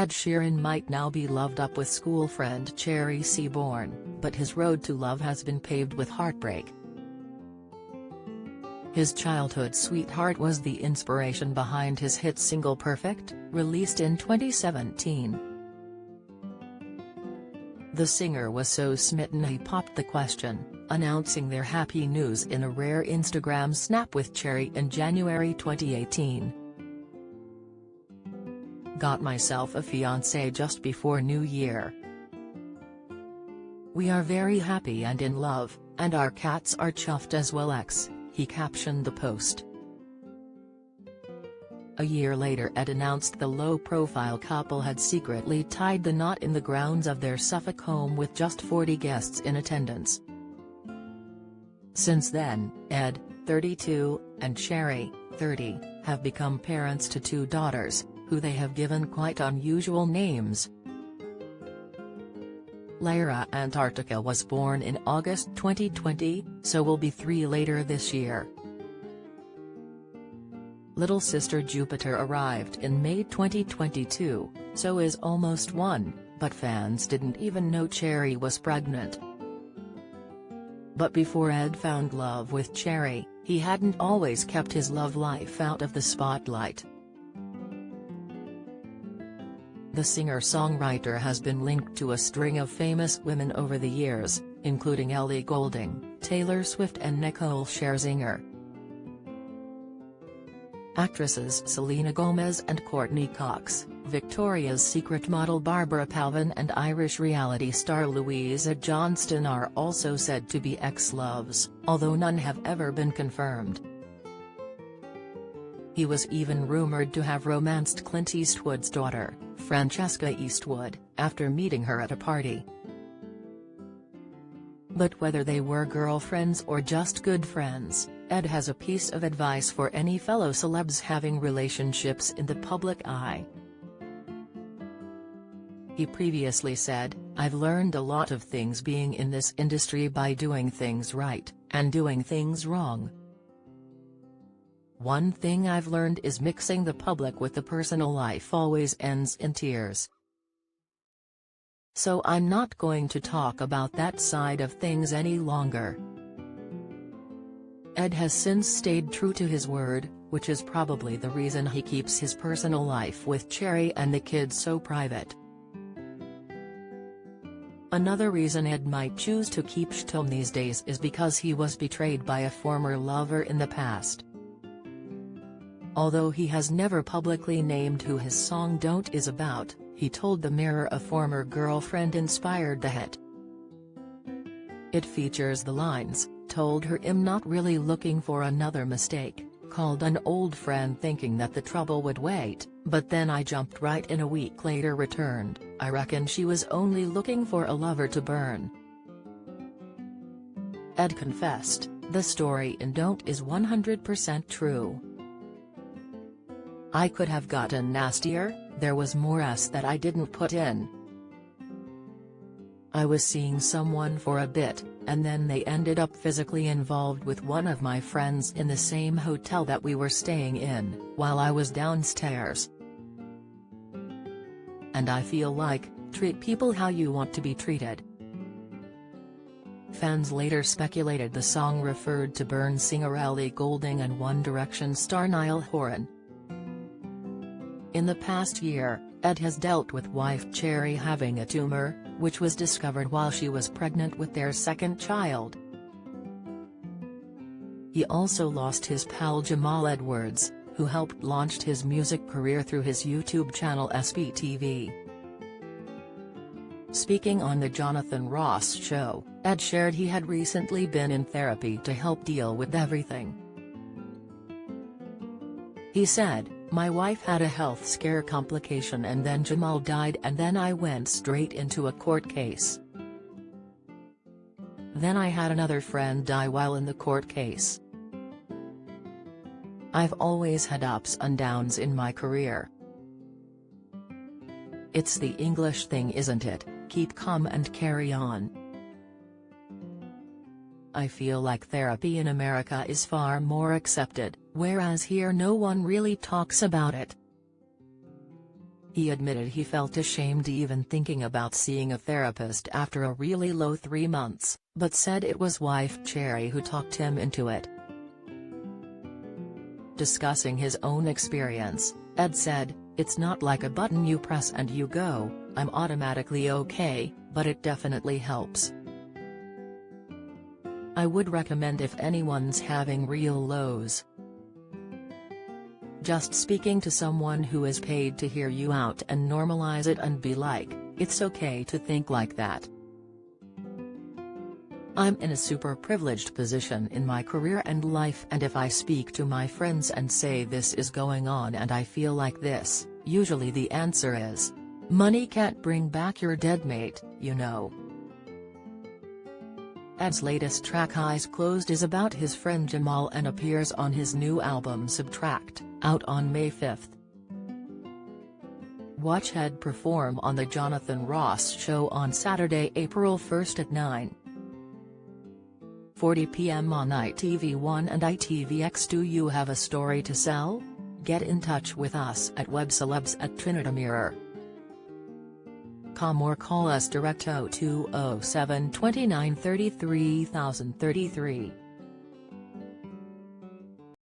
Ed Sheeran might now be loved up with school friend Cherry Seaborn, but his road to love has been paved with heartbreak. His childhood sweetheart was the inspiration behind his hit single Perfect, released in 2017. The singer was so smitten he popped the question, announcing their happy news in a rare Instagram snap with Cherry in January 2018. "Got myself a fiancé just before New Year. We are very happy and in love, and our cats are chuffed as well," he captioned the post. A year later, Ed announced the low-profile couple had secretly tied the knot in the grounds of their Suffolk home with just 40 guests in attendance. Since then, Ed, 32, and Cherry, 30, have become parents to 2 daughters, who they have given quite unusual names. Lyra Antarctica was born in August 2020, so will be 3 later this year. Little sister Jupiter arrived in May 2022, so is almost 1, but fans didn't even know Cherry was pregnant. But before Ed found love with Cherry, he hadn't always kept his love life out of the spotlight. The singer-songwriter has been linked to a string of famous women over the years, including Ellie Goulding, Taylor Swift and Nicole Scherzinger. Actresses Selena Gomez and Courtney Cox, Victoria's Secret model Barbara Palvin and Irish reality star Louisa Johnston are also said to be ex-loves, although none have ever been confirmed. He was even rumored to have romanced Clint Eastwood's daughter, Francesca Eastwood, after meeting her at a party. But whether they were girlfriends or just good friends, Ed has a piece of advice for any fellow celebs having relationships in the public eye. He previously said, "I've learned a lot of things being in this industry by doing things right, and doing things wrong. One thing I've learned is mixing the public with the personal life always ends in tears. So I'm not going to talk about that side of things any longer." Ed has since stayed true to his word, which is probably the reason he keeps his personal life with Cherry and the kids so private. Another reason Ed might choose to keep stum these days is because he was betrayed by a former lover in the past. Although he has never publicly named who his song Don't is about, he told the Mirror a former girlfriend inspired the hit. It features the lines, "Told her I'm not really looking for another mistake, called an old friend thinking that the trouble would wait, but then I jumped right in a week later returned, I reckon she was only looking for a lover to burn." Ed confessed, "The story in Don't is 100% true. I could have gotten nastier, there was more that I didn't put in. I was seeing someone for a bit, and then they ended up physically involved with one of my friends in the same hotel that we were staying in, while I was downstairs. And I feel like, treat people how you want to be treated." Fans later speculated the song referred to Burn singer Ellie Goulding and One Direction star Niall Horan. In the past year, Ed has dealt with wife Cherry having a tumor, which was discovered while she was pregnant with their second child. He also lost his pal Jamal Edwards, who helped launch his music career through his YouTube channel SBTV. Speaking on The Jonathan Ross Show, Ed shared he had recently been in therapy to help deal with everything. He said, "My wife had a health scare complication and then Jamal died and then I went straight into a court case. Then I had another friend die while in the court case. I've always had ups and downs in my career. It's the English thing, isn't it? Keep calm and carry on. I feel like therapy in America is far more accepted, whereas here no one really talks about it. He admitted he felt ashamed even thinking about seeing a therapist after a really low 3 months, but said it was wife Cherry who talked him into it. Discussing his own experience, Ed said, "It's not like a button you press and you go, I'm automatically okay, but it definitely helps. I would recommend if anyone's having real lows. Just speaking to someone who is paid to hear you out and normalize it and be like, it's okay to think like that. I'm in a super privileged position in my career and life, and if I speak to my friends and say this is going on and I feel like this, usually the answer is, money can't bring back your dead mate, you know." Ed's latest track Eyes Closed is about his friend Jamal and appears on his new album Subtract, out on May 5th. Watch Ed perform on The Jonathan Ross Show on Saturday, April 1st at 9:40 p.m. on ITV1 and ITVX. Do you have a story to sell? Get in touch with us at webcelebs@trinitymirror.com or call us direct 0207 29 33 033.